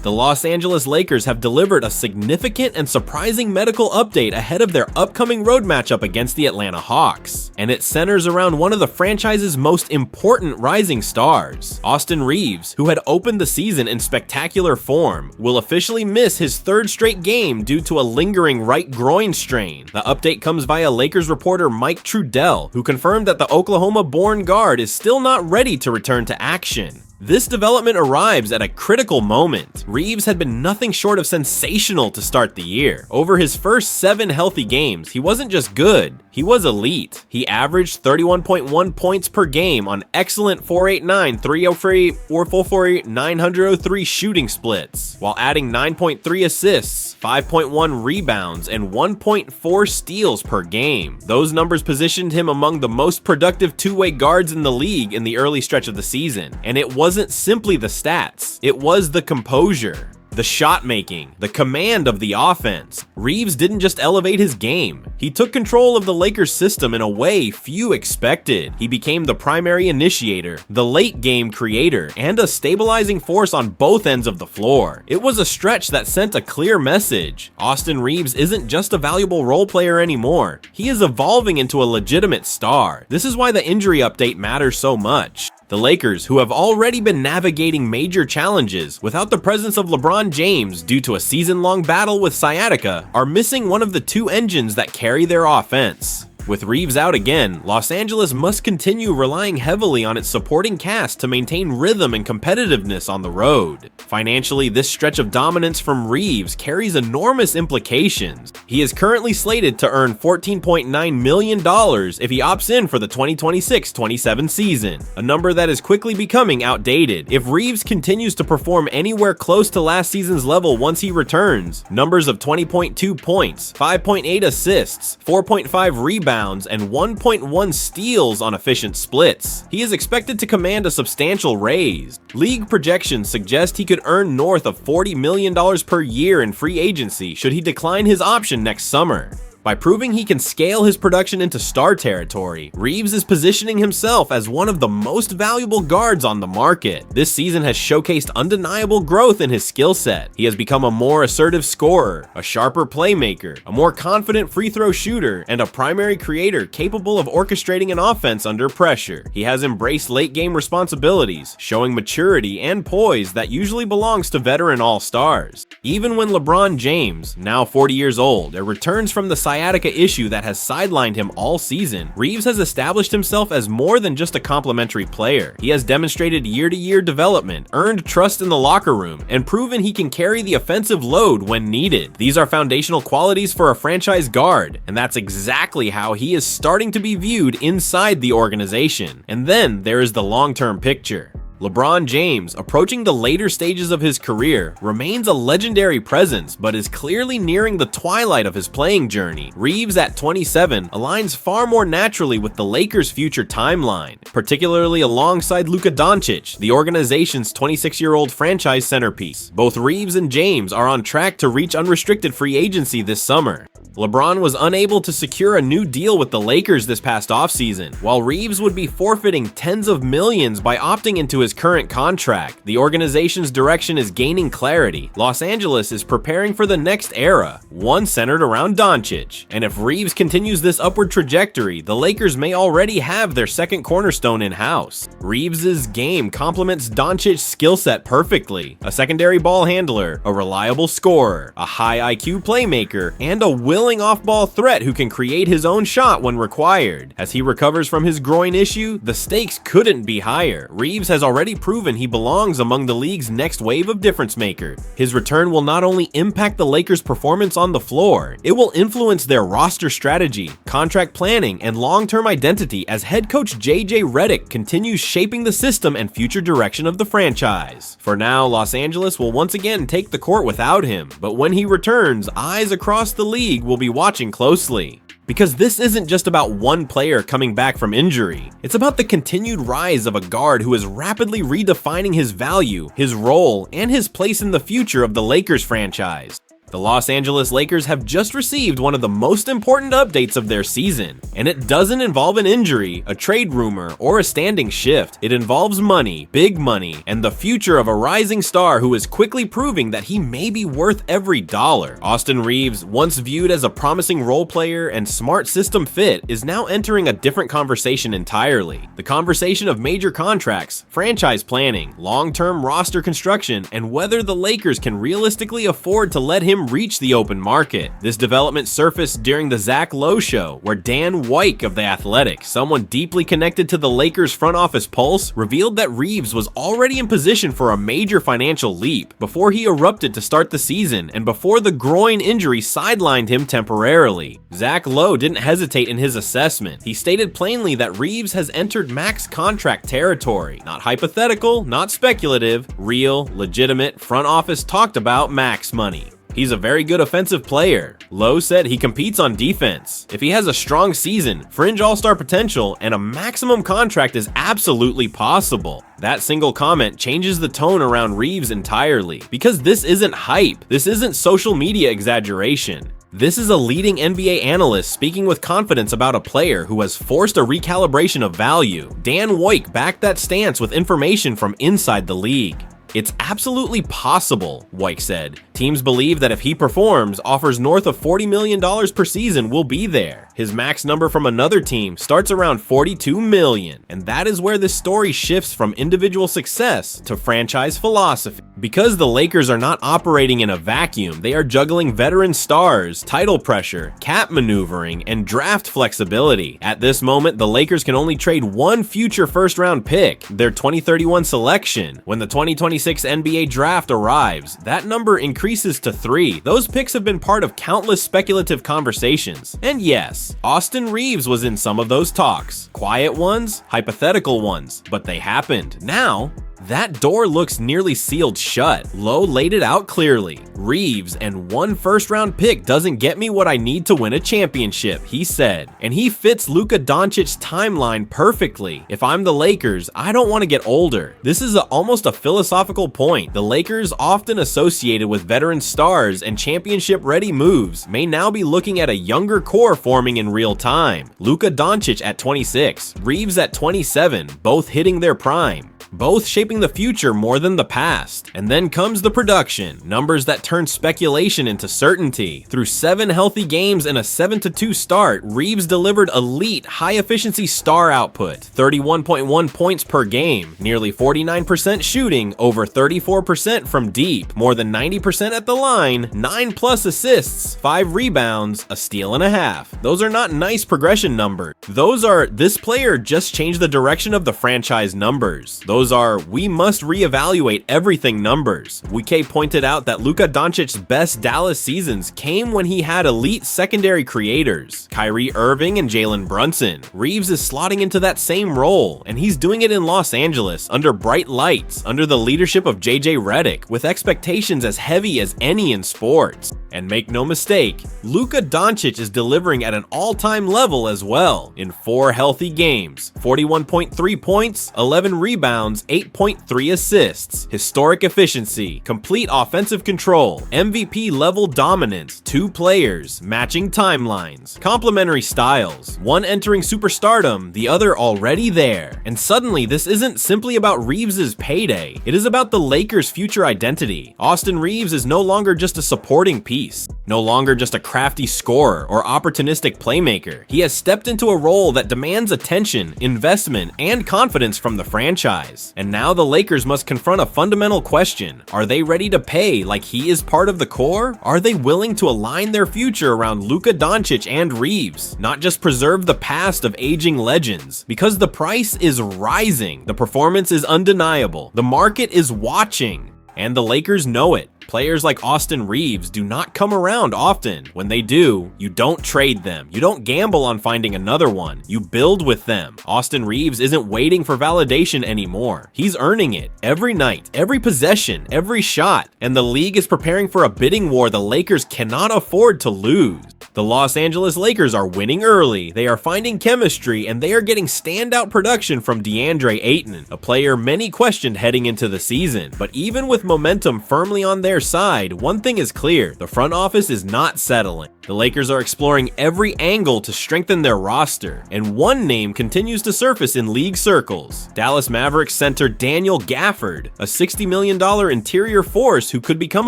The Los Angeles Lakers have delivered a significant and surprising medical update ahead of their upcoming road matchup against the Atlanta Hawks, and it centers around one of the franchise's most important rising stars. Austin Reaves, who had opened the season in spectacular form, will officially miss his third straight game due to a lingering right groin strain. The update comes via Lakers reporter Mike Trudell, who confirmed that the Oklahoma-born guard is still not ready to return to action. This development arrives at a critical moment. Reaves had been nothing short of sensational to start the year. Over his first 7 healthy games, he wasn't just good, he was elite. He averaged 31.1 points per game on excellent 489, 303, or 448, 903 shooting splits, while adding 9.3 assists, 5.1 rebounds, and 1.4 steals per game. Those numbers positioned him among the most productive two-way guards in the league in the early stretch of the season, and it wasn't simply the stats, it was the composure, the shot making, the command of the offense. Reaves didn't just elevate his game, he took control of the Lakers system in a way few expected. He became the primary initiator, the late game creator, and a stabilizing force on both ends of the floor. It was a stretch that sent a clear message. Austin Reaves isn't just a valuable role player anymore, he is evolving into a legitimate star. This is why the injury update matters so much. The Lakers, who have already been navigating major challenges without the presence of LeBron James due to a season-long battle with sciatica, are missing one of the 2 engines that carry their offense. With Reaves out again, Los Angeles must continue relying heavily on its supporting cast to maintain rhythm and competitiveness on the road. Financially, this stretch of dominance from Reaves carries enormous implications. He is currently slated to earn $14.9 million if he opts in for the 2026-27 season, a number that is quickly becoming outdated. If Reaves continues to perform anywhere close to last season's level once he returns, numbers of 20.2 points, 5.8 assists, 4.5 rebounds, and 1.1 steals on efficient splits, he is expected to command a substantial raise. League projections suggest he could earn north of $40 million per year in free agency should he decline his option next summer. By proving he can scale his production into star territory, Reaves is positioning himself as one of the most valuable guards on the market. This season has showcased undeniable growth in his skill set. He has become a more assertive scorer, a sharper playmaker, a more confident free throw shooter, and a primary creator capable of orchestrating an offense under pressure. He has embraced late game responsibilities, showing maturity and poise that usually belongs to veteran all-stars. Even when LeBron James, now 40 years old, returns from the sciatica issue that has sidelined him all season, Reaves has established himself as more than just a complimentary player. He has demonstrated year-to-year development, earned trust in the locker room, and proven he can carry the offensive load when needed. These are foundational qualities for a franchise guard, and that's exactly how he is starting to be viewed inside the organization. And then there is the long-term picture. LeBron James, approaching the later stages of his career, remains a legendary presence but is clearly nearing the twilight of his playing journey. Reaves at 27 aligns far more naturally with the Lakers' future timeline, particularly alongside Luka Doncic, the organization's 26-year-old franchise centerpiece. Both Reaves and James are on track to reach unrestricted free agency this summer. LeBron was unable to secure a new deal with the Lakers this past offseason, while Reaves would be forfeiting tens of millions by opting into his current contract. The organization's direction is gaining clarity. Los Angeles is preparing for the next era, one centered around Doncic. And if Reaves continues this upward trajectory, the Lakers may already have their second cornerstone in-house. Reaves' game complements Doncic's skill set perfectly: a secondary ball handler, a reliable scorer, a high IQ playmaker, and a willing off-ball threat who can create his own shot when required. As he recovers from his groin issue, the stakes couldn't be higher. Reaves has already proven he belongs among the league's next wave of difference makers. His return will not only impact the Lakers' performance on the floor, it will influence their roster strategy, contract planning, and long-term identity as head coach JJ Redick continues shaping the system and future direction of the franchise. For now, Los Angeles will once again take the court without him, but when he returns, eyes across the league will be watching closely. Because this isn't just about one player coming back from injury, it's about the continued rise of a guard who is rapidly redefining his value, his role, and his place in the future of the Lakers franchise. The Los Angeles Lakers have just received one of the most important updates of their season, and it doesn't involve an injury, a trade rumor, or a standing shift. It involves money, big money, and the future of a rising star who is quickly proving that he may be worth every dollar. Austin Reaves, once viewed as a promising role player and smart system fit, is now entering a different conversation entirely. The conversation of major contracts, franchise planning, long-term roster construction, and whether the Lakers can realistically afford to let him reach the open market. This development surfaced during the Zach Lowe show, where Dan White of The Athletic, someone deeply connected to the Lakers front office pulse, revealed that Reaves was already in position for a major financial leap before he erupted to start the season and before the groin injury sidelined him temporarily. Zach Lowe didn't hesitate in his assessment. He stated plainly that Reaves has entered max contract territory. Not hypothetical, not speculative, real, legitimate, front office talked about max money. He's a very good offensive player. Lowe said he competes on defense. If he has a strong season, fringe all-star potential, and a maximum contract is absolutely possible. That single comment changes the tone around Reaves entirely, because this isn't hype. This isn't social media exaggeration. This is a leading NBA analyst speaking with confidence about a player who has forced a recalibration of value. Dan White backed that stance with information from inside the league. It's absolutely possible, White said. Teams believe that if he performs, offers north of $40 million per season will be there. His max number from another team starts around $42 million, and that is where this story shifts from individual success to franchise philosophy. Because the Lakers are not operating in a vacuum, they are juggling veteran stars, title pressure, cap maneuvering, and draft flexibility. At this moment, the Lakers can only trade one future first-round pick, their 2031 selection. When the 2026 NBA draft arrives, that number increases to 3. Those picks have been part of countless speculative conversations. And yes, Austin Reaves was in some of those talks. Quiet ones, hypothetical ones, but they happened. Now, that door looks nearly sealed shut. Lowe laid it out clearly. Reaves and one first-round pick doesn't get me what I need to win a championship, he said. And he fits Luka Doncic's timeline perfectly. If I'm the Lakers, I don't want to get older. This is almost a philosophical point. The Lakers, often associated with veteran stars and championship-ready moves, may now be looking at a younger core forming in real time. Luka Doncic at 26, Reaves at 27, both hitting their prime. Both shaping the future more than the past. And then comes the production, numbers that turn speculation into certainty. Through 7 healthy games and a 7-2 start, Reaves delivered elite high-efficiency star output, 31.1 points per game, nearly 49% shooting, over 34% from deep, more than 90% at the line, 9+ assists, 5 rebounds, a steal and a half. Those are not nice progression numbers. Those are, this player just changed the direction of the franchise numbers. Those are, we must reevaluate everything numbers. WK pointed out that Luka Doncic's best Dallas seasons came when he had elite secondary creators, Kyrie Irving and Jalen Brunson. Reaves is slotting into that same role, and he's doing it in Los Angeles under bright lights, under the leadership of JJ Redick, with expectations as heavy as any in sports. And make no mistake, Luka Doncic is delivering at an all-time level as well. In 4 healthy games, 41.3 points, 11 rebounds, 8.3 assists, historic efficiency, complete offensive control, MVP level dominance, 2 players, matching timelines, complementary styles, one entering superstardom, the other already there. And suddenly, this isn't simply about Reaves' payday, it is about the Lakers' future identity. Austin Reaves is no longer just a supporting piece, no longer just a crafty scorer or opportunistic playmaker. He has stepped into a role that demands attention, investment, and confidence from the franchise. And now the Lakers must confront a fundamental question. Are they ready to pay like he is part of the core? Are they willing to align their future around Luka Doncic and Reaves, not just preserve the past of aging legends? Because the price is rising, the performance is undeniable, the market is watching, and the Lakers know it. Players like Austin Reaves do not come around often. When they do, you don't trade them. You don't gamble on finding another one. You build with them. Austin Reaves isn't waiting for validation anymore. He's earning it every night, every possession, every shot. And the league is preparing for a bidding war the Lakers cannot afford to lose. The Los Angeles Lakers are winning early, they are finding chemistry, and they are getting standout production from Ayton, a player many questioned heading into the season. But even with momentum firmly on their side, one thing is clear: the front office is not settling. The Lakers are exploring every angle to strengthen their roster, and one name continues to surface in league circles: Dallas Mavericks center Daniel Gafford, a $60 million interior force who could become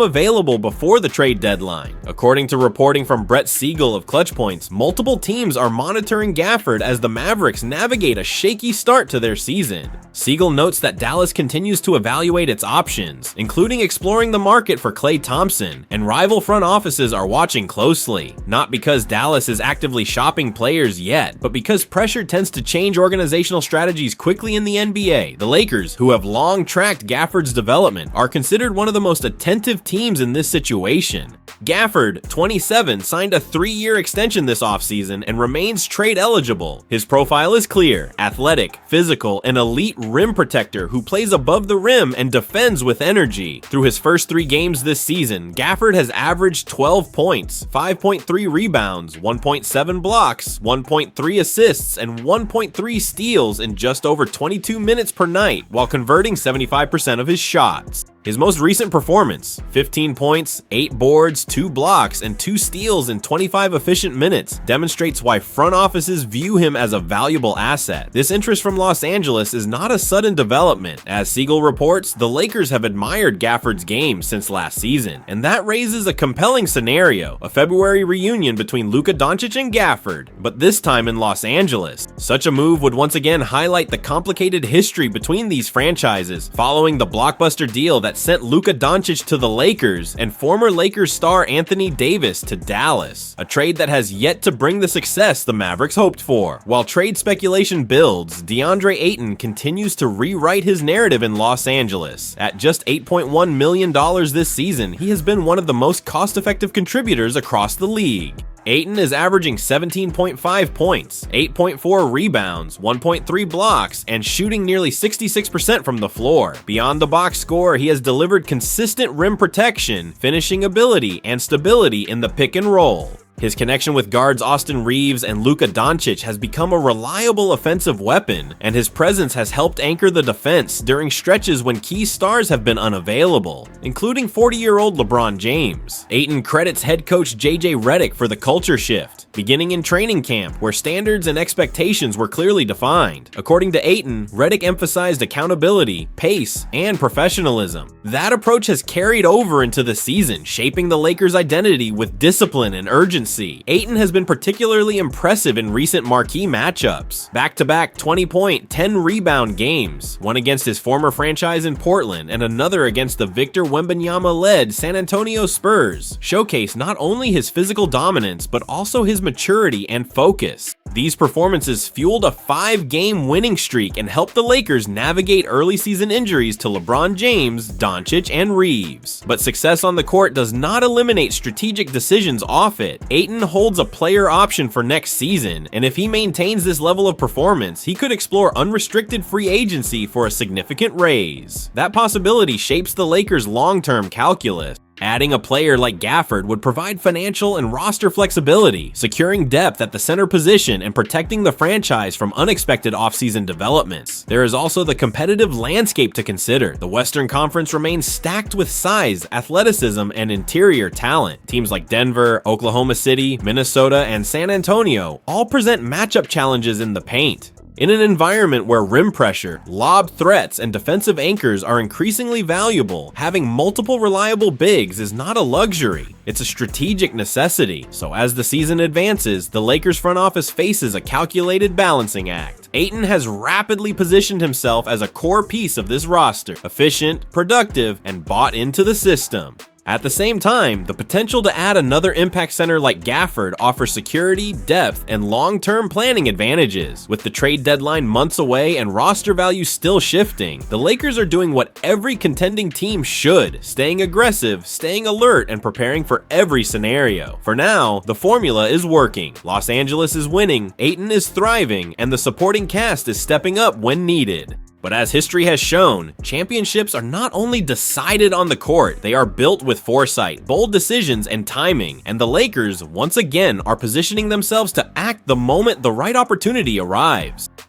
available before the trade deadline. According to reporting from Brett Siegel of Clutch Points, multiple teams are monitoring Gafford as the Mavericks navigate a shaky start to their season. Siegel notes that Dallas continues to evaluate its options, including exploring the market for Klay Thompson, and rival front offices are watching closely. Not because Dallas is actively shopping players yet, but because pressure tends to change organizational strategies quickly in the NBA. The Lakers, who have long tracked Gafford's development, are considered one of the most attentive teams in this situation. Gafford, 27, signed a 3-year extension this offseason and remains trade eligible. His profile is clear: athletic, physical, an elite rim protector who plays above the rim and defends with energy. Through his first 3 games this season, Gafford has averaged 12 points, 5.3 rebounds, 1.7 blocks, 1.3 assists, and 1.3 steals in just over 22 minutes per night, while converting 75% of his shots. His most recent performance: 15 points, 8 boards, 2 blocks, and 2 steals in 25 efficient minutes, demonstrates why front offices view him as a valuable asset. This interest from Los Angeles is not a sudden development. As Siegel reports, the Lakers have admired Gafford's game since last season, and that raises a compelling scenario: a February reunion between Luka Doncic and Gafford, but this time in Los Angeles. Such a move would once again highlight the complicated history between these franchises, following the blockbuster deal that sent Luka Doncic to the Lakers and former Lakers star Anthony Davis to Dallas, a trade that has yet to bring the success the Mavericks hoped for. While trade speculation builds, Ayton continues to rewrite his narrative in Los Angeles. At just $8.1 million this season, he has been one of the most cost-effective contributors across the league. Ayton is averaging 17.5 points, 8.4 rebounds, 1.3 blocks, and shooting nearly 66% from the floor. Beyond the box score, he has delivered consistent rim protection, finishing ability, and stability in the pick and roll. His connection with guards Austin Reaves and Luka Doncic has become a reliable offensive weapon, and his presence has helped anchor the defense during stretches when key stars have been unavailable, including 40-year-old LeBron James. Ayton credits head coach JJ Redick for the culture shift, beginning in training camp, where standards and expectations were clearly defined. According to Ayton, Redick emphasized accountability, pace, and professionalism. That approach has carried over into the season, shaping the Lakers' identity with discipline and urgency. Ayton has been particularly impressive in recent marquee matchups. Back-to-back 20-point, 10-rebound games, one against his former franchise in Portland and another against the Victor Wembanyama-led San Antonio Spurs, showcase not only his physical dominance but also his maturity and focus. These performances fueled a 5-game winning streak and helped the Lakers navigate early season injuries to LeBron James, Doncic, and Reaves. But success on the court does not eliminate strategic decisions off it. Ayton holds a player option for next season, and if he maintains this level of performance, he could explore unrestricted free agency for a significant raise. That possibility shapes the Lakers' long-term calculus. Adding a player like Gafford would provide financial and roster flexibility, securing depth at the center position and protecting the franchise from unexpected offseason developments. There is also the competitive landscape to consider. The Western Conference remains stacked with size, athleticism, and interior talent. Teams like Denver, Oklahoma City, Minnesota, and San Antonio all present matchup challenges in the paint. In an environment where rim pressure, lob threats, and defensive anchors are increasingly valuable, having multiple reliable bigs is not a luxury, it's a strategic necessity. So as the season advances, the Lakers front office faces a calculated balancing act. Ayton has rapidly positioned himself as a core piece of this roster, efficient, productive, and bought into the system. At the same time, the potential to add another impact center like Gafford offers security, depth, and long-term planning advantages. With the trade deadline months away and roster value still shifting, the Lakers are doing what every contending team should, staying aggressive, staying alert, and preparing for every scenario. For now, the formula is working. Los Angeles is winning, Ayton is thriving, and the supporting cast is stepping up when needed. But as history has shown, championships are not only decided on the court, they are built with foresight, bold decisions, and timing, and the Lakers, once again, are positioning themselves to act the moment the right opportunity arrives.